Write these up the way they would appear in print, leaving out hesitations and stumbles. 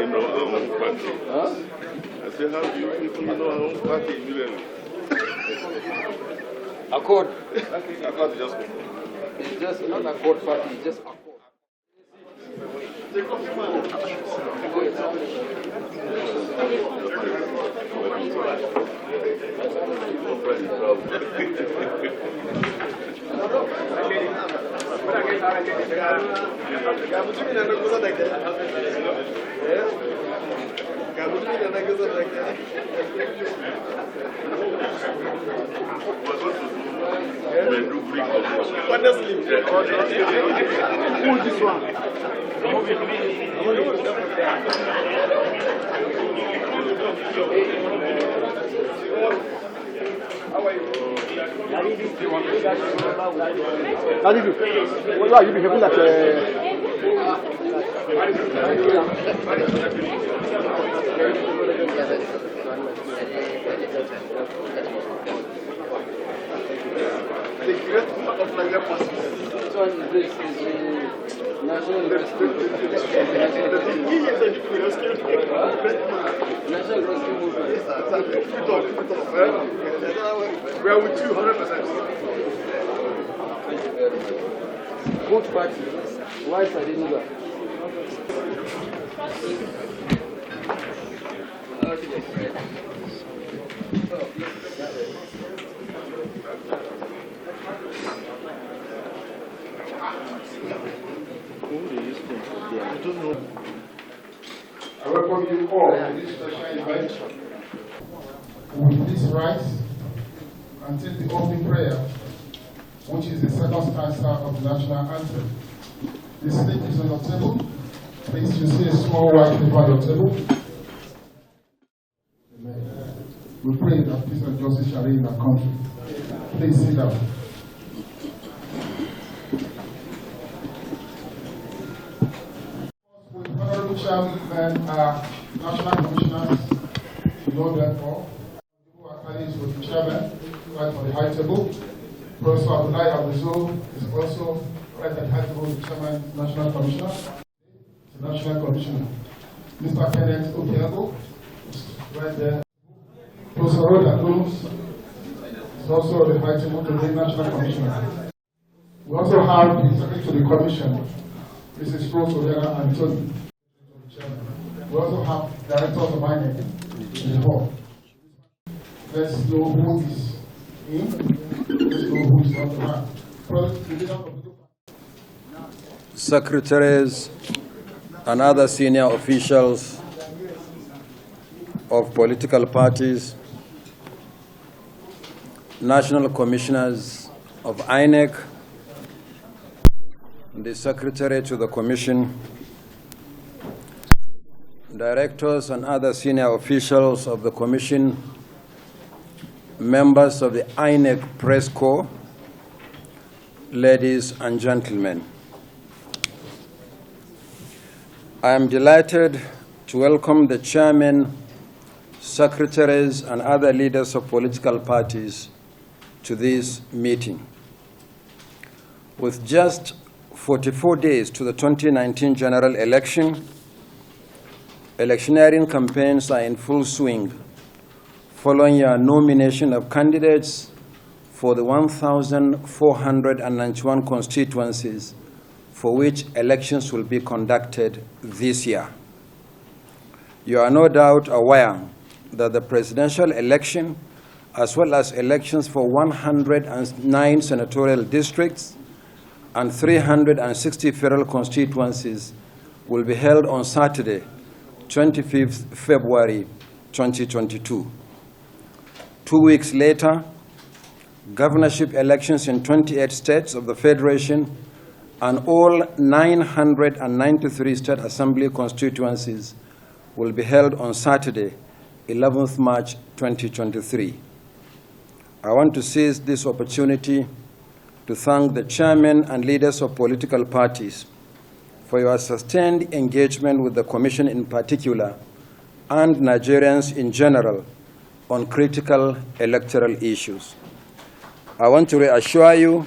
we know our own party? I said, how do you people know our own party immediately? Accord. Accord just It's just not Accord party, it's just Accord. Honestly, who is this one? How do you do? Well, you be having that. the great part of Nigeria possible. So this is the national rescue. National rescue movement. We are with you 100%. Thank you very much. Both parties. Why Sadinuga? I don't know. I welcome you all to this special event. With this rise and take the opening prayer, which is the second stanza of the national anthem. The slip is on your table. Please, you see a small white paper on your table. We pray that peace and justice shall reign in our country. Please sit down. With honorable chairman and national commissioners, you know therefore, who are candidates for the chairman, right for the high table. Professor Abdullahi Abdul is also right at the high table, the chairman, national commissioner. The national commissioner. Mr. Kenneth Obiago is right there. Professor Rhoda Gomes is also at the high table to the national commissioner. We also have the secretary to the commission, Mrs. Rose Oriana Anthony. We also have directors of INEC in the hall. Let's know who is in, let's know who is not around. Secretaries and other senior officials of political parties, national commissioners of INEC, the secretary to the commission, directors and other senior officials of the commission, members of the INEC press corps, ladies and gentlemen. I am delighted to welcome the chairmen, secretaries, and other leaders of political parties to this meeting. With just 44 days to the 2019 general election, electioneering campaigns are in full swing following your nomination of candidates for the 1,491 constituencies for which elections will be conducted this year. You are no doubt aware that the presidential election, as well as elections for 109 senatorial districts and 360 federal constituencies, will be held on Saturday, 25th February 2022. 2 weeks later, governorship elections in 28 states of the Federation and all 993 state assembly constituencies will be held on Saturday, 11th March 2023. I want to seize this opportunity to thank the chairmen and leaders of political parties for your sustained engagement with the Commission in particular and Nigerians in general on critical electoral issues. I want to reassure you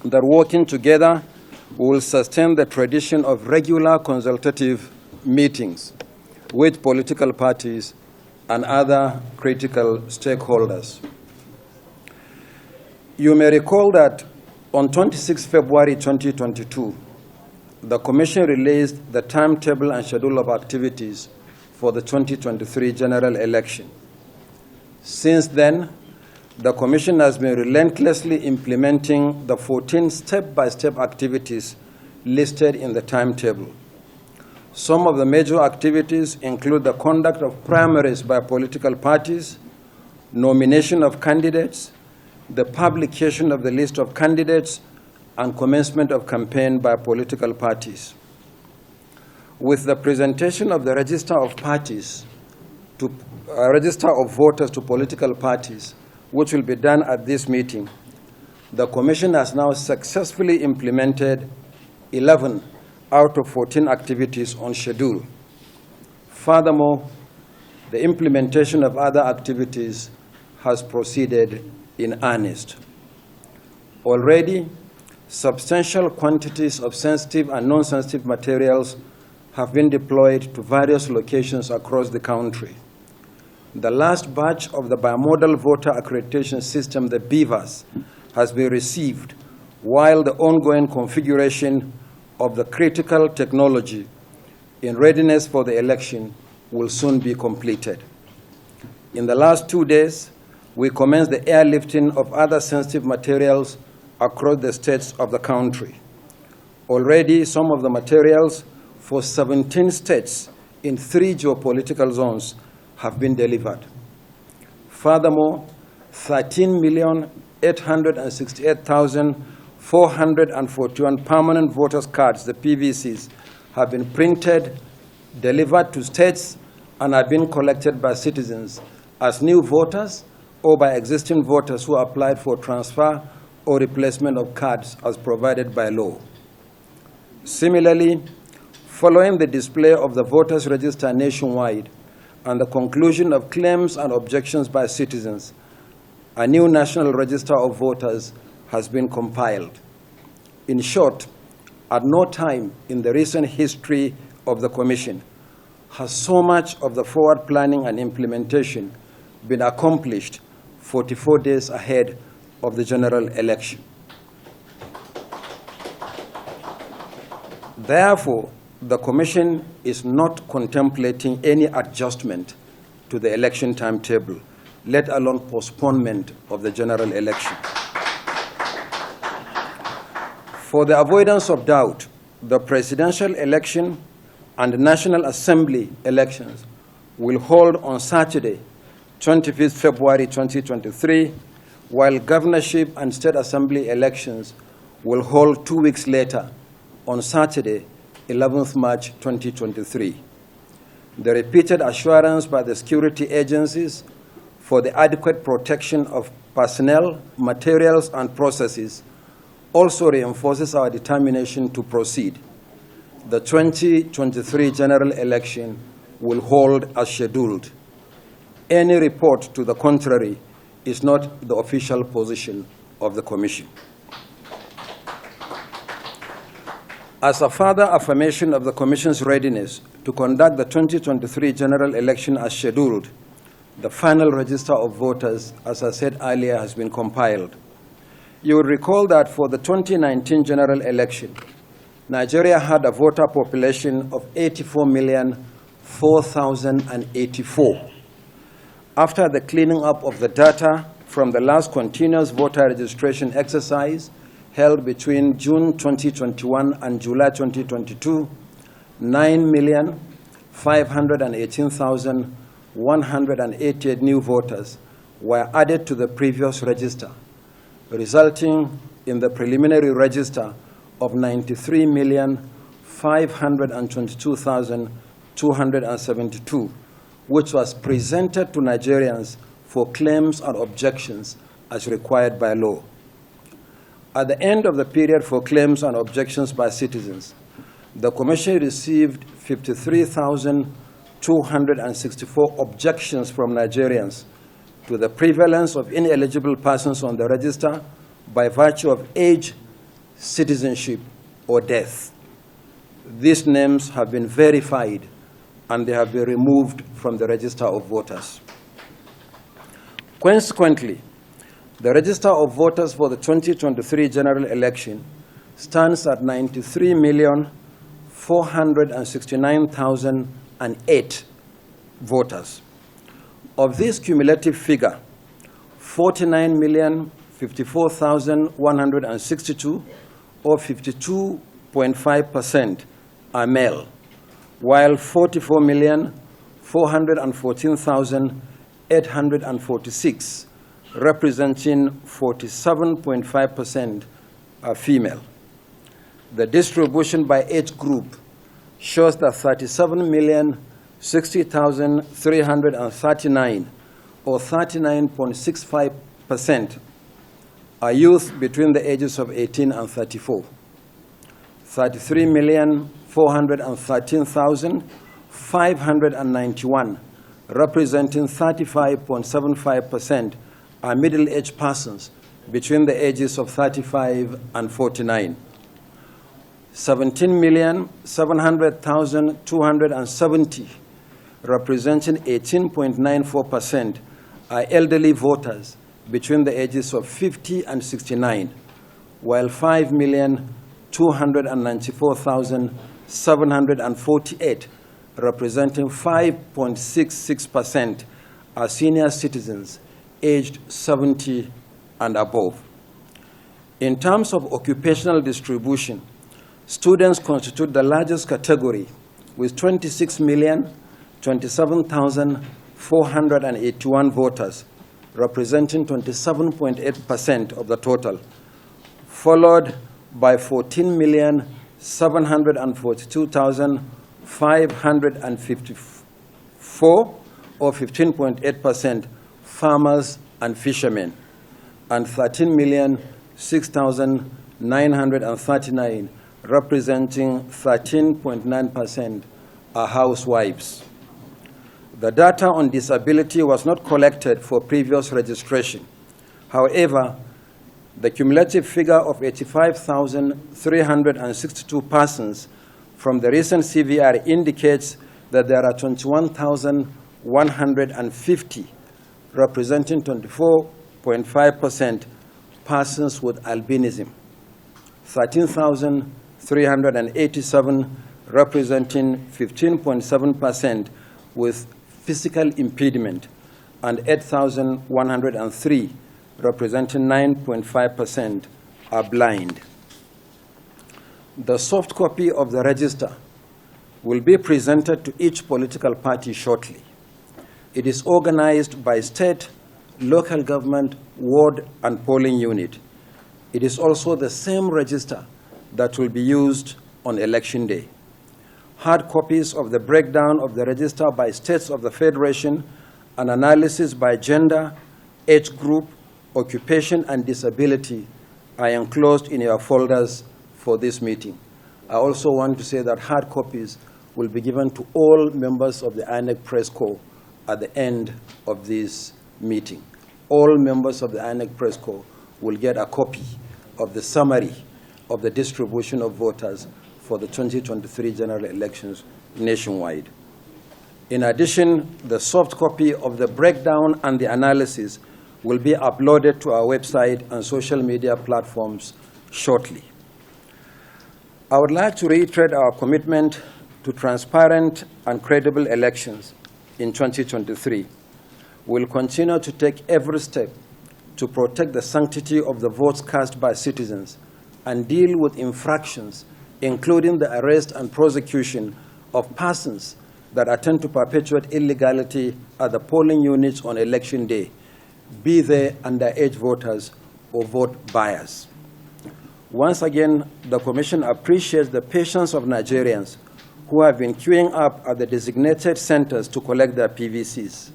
that working together, we will sustain the tradition of regular consultative meetings with political parties and other critical stakeholders. You may recall that on 26 February 2022, the Commission released the timetable and schedule of activities for the 2023 general election. Since then, the Commission has been relentlessly implementing the 14 step-by-step activities listed in the timetable. Some of the major activities include the conduct of primaries by political parties, nomination of candidates, the publication of the list of candidates, and commencement of campaign by political parties. With the presentation of the register of parties to register of voters to political parties, which will be done at this meeting, the Commission has now successfully implemented 11 out of 14 activities on schedule. Furthermore, the implementation of other activities has proceeded in earnest. Already, substantial quantities of sensitive and non-sensitive materials have been deployed to various locations across the country. The last batch of the Bimodal Voter Accreditation System, the BVAS, has been received, while the ongoing configuration of the critical technology in readiness for the election will soon be completed. In the last 2 days, we commenced the airlifting of other sensitive materials across the states of the country. Already, some of the materials for 17 states in 3 geopolitical zones have been delivered. Furthermore, 13,868,441 permanent voters' cards, the PVCs, have been printed, delivered to states, and have been collected by citizens as new voters or by existing voters who applied for transfer or replacement of cards as provided by law. Similarly, following the display of the voters' register nationwide and the conclusion of claims and objections by citizens, a new national register of voters has been compiled. In short, at no time in the recent history of the Commission has so much of the forward planning and implementation been accomplished 44 days ahead of the general election. Therefore, the Commission is not contemplating any adjustment to the election timetable, let alone postponement of the general election. For the avoidance of doubt, the presidential election and National Assembly elections will hold on Saturday, 25th February 2023, while governorship and state assembly elections will hold 2 weeks later on Saturday, 11th March 2023. The repeated assurance by the security agencies for the adequate protection of personnel, materials, and processes also reinforces our determination to proceed. The 2023 general election will hold as scheduled. Any report to the contrary is not the official position of the Commission. As a further affirmation of the Commission's readiness to conduct the 2023 general election as scheduled, the final register of voters, as I said earlier, has been compiled. You will recall that for the 2019 general election, Nigeria had a voter population of 84,004,084. After the cleaning up of the data from the last continuous voter registration exercise held between June 2021 and July 2022, 9,518,188 new voters were added to the previous register, resulting in the preliminary register of 93,522,272, which was presented to Nigerians for claims and objections as required by law. At the end of the period for claims and objections by citizens, the Commission received 53,264 objections from Nigerians to the prevalence of ineligible persons on the register by virtue of age, citizenship, or death. These names have been verified and they have been removed from the register of voters. Consequently, the register of voters for the 2023 general election stands at 93,469,008 voters. Of this cumulative figure, 49,054,162, or 52.5%, are male, while 44,414,846, representing 47.5%, are female. The distribution by age group shows that 37,060,339, or 39.65%, are youth between the ages of 18 and 34. 33,413,591, representing 35.75%, are middle-aged persons between the ages of 35 and 49. 17,700,270, representing 18.94%, are elderly voters between the ages of 50 and 69, while 5,294,748, representing 5.66%, are senior citizens aged 70 and above. In terms of occupational distribution, students constitute the largest category with 26,027,481 voters, representing 27.8% of the total, followed by 14,742,554, or 15.8%, farmers and fishermen, and 13,006,939, representing 13.9%, are housewives. The data on disability was not collected for previous registration. However, the cumulative figure of 85,362 persons from the recent CVR indicates that there are 21,150, representing 24.5%, persons with albinism, 13,387, representing 15.7%, with physical impediment, and 8,103, representing 9.5%, are blind. The soft copy of the register will be presented to each political party shortly. It is organized by state, local government, ward, and polling unit. It is also the same register that will be used on election day. Hard copies of the breakdown of the register by states of the Federation and analysis by gender, age group, occupation, and disability are enclosed in your folders for this meeting. I also want to say that hard copies will be given to all members of the INEC Press Corps at the end of this meeting. All members of the INEC Press Corps will get a copy of the summary of the distribution of voters for the 2023 general elections nationwide. In addition, the soft copy of the breakdown and the analysis will be uploaded to our website and social media platforms shortly. I would like to reiterate our commitment to transparent and credible elections in 2023. We'll continue to take every step to protect the sanctity of the votes cast by citizens and deal with infractions, including the arrest and prosecution of persons that attempt to perpetuate illegality at the polling units on election day, be they underage voters or vote buyers. Once again, the Commission appreciates the patience of Nigerians who have been queuing up at the designated centers to collect their PVCs.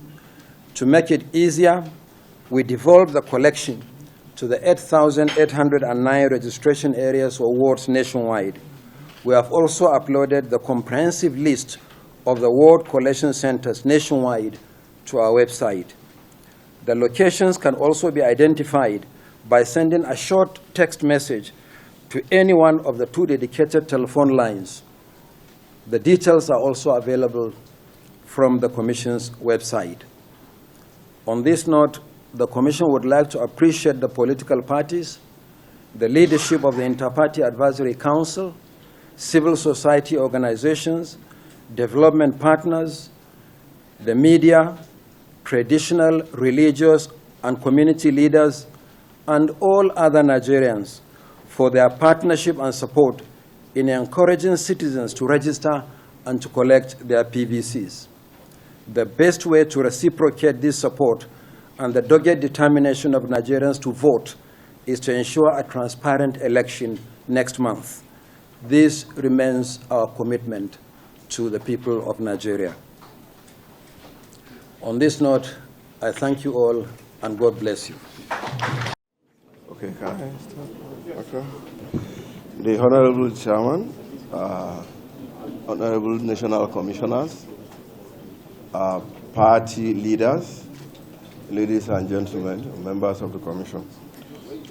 To make it easier, we devolved the collection to the 8,809 registration areas or wards nationwide. We have also uploaded the comprehensive list of the ward collection centers nationwide to our website. The locations can also be identified by sending a short text message to any one of the 2 dedicated telephone lines. The details are also available from the Commission's website. On this note, the Commission would like to appreciate the political parties, the leadership of the Inter-Party Advisory Council, civil society organizations, development partners, the media, traditional, religious, and community leaders, and all other Nigerians for their partnership and support in encouraging citizens to register and to collect their PVCs. The best way to reciprocate this support and the dogged determination of Nigerians to vote is to ensure a transparent election next month. This remains our commitment to the people of Nigeria. On this note, I thank you all and God bless you. Okay, can I start? Okay. The Honorable Chairman, Honorable National Commissioners, party leaders, ladies and gentlemen, members of the Commission.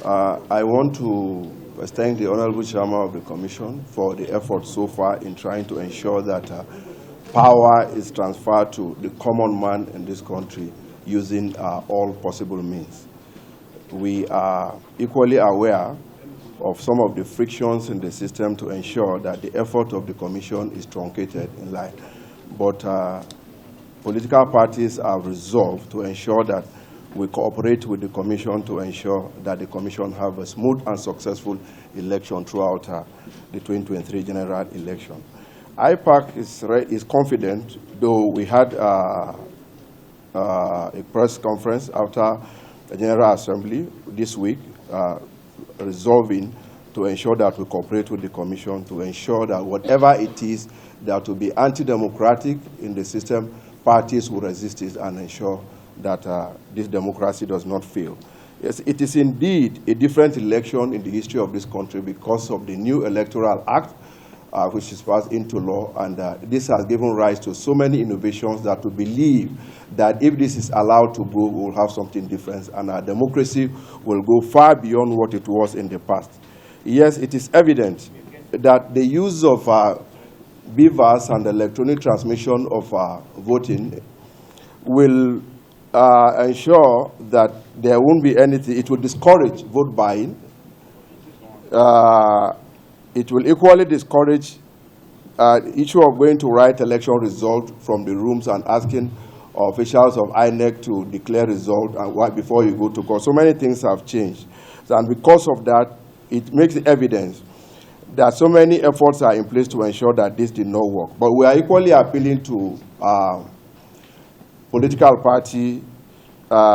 I want to thank the Honorable Chairman of the Commission for the effort so far in trying to ensure that power is transferred to the common man in this country using all possible means. We are equally aware of some of the frictions in the system to ensure that the effort of the Commission is truncated in line. But political parties are resolved to ensure that we cooperate with the Commission to ensure that the Commission have a smooth and successful election throughout the 2023 general election. IPAC is confident, though we had a press conference after the General Assembly this week, resolving to ensure that we cooperate with the Commission to ensure that whatever it is that will be anti-democratic in the system, parties will resist it and ensure that this democracy does not fail. Yes, it is indeed a different election in the history of this country because of the new Electoral Act, which is passed into law, and this has given rise to so many innovations that we believe that if this is allowed to go, we will have something different, and our democracy will go far beyond what it was in the past. Yes, it is evident that the use of BVAS and electronic transmission of voting will ensure that there won't be anything. It will discourage vote buying. It will equally discourage the issue of going to write election result from the rooms and asking officials of INEC to declare result and before you go to court. So many things have changed. And because of that, it makes evidence that so many efforts are in place to ensure that this did not work. But we are equally appealing to political party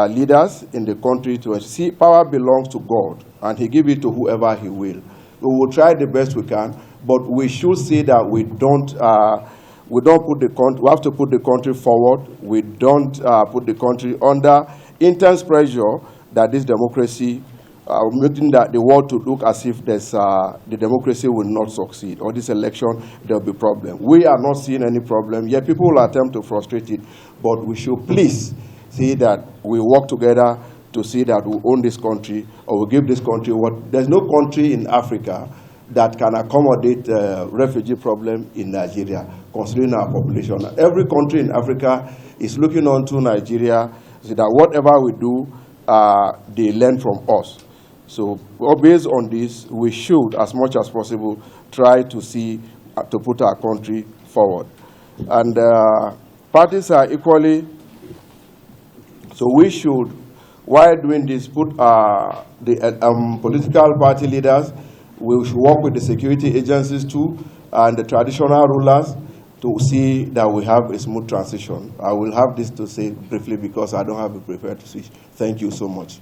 leaders in the country to see power belongs to God, and He gives it to whoever He will. We will try the best we can, but we should say that we don't put the country. We have to put the country forward. We don't put the country under intense pressure that this democracy, making that the world to look as if there's the democracy will not succeed, or this election there will be problem. We are not seeing any problem. Yet people will attempt to frustrate it, but we should please see that we work together to see that we own this country, or we give this country what. There's no country in Africa that can accommodate the refugee problem in Nigeria, considering our population. Every country in Africa is looking on to Nigeria, so that whatever we do, they learn from us. So based on this, we should, as much as possible, try to see, to put our country forward. And parties are equally, so we should, while doing this, put the political party leaders, we should work with the security agencies too, and the traditional rulers to see that we have a smooth transition. I will have this to say briefly because I don't have a prepared speech. Thank you so much.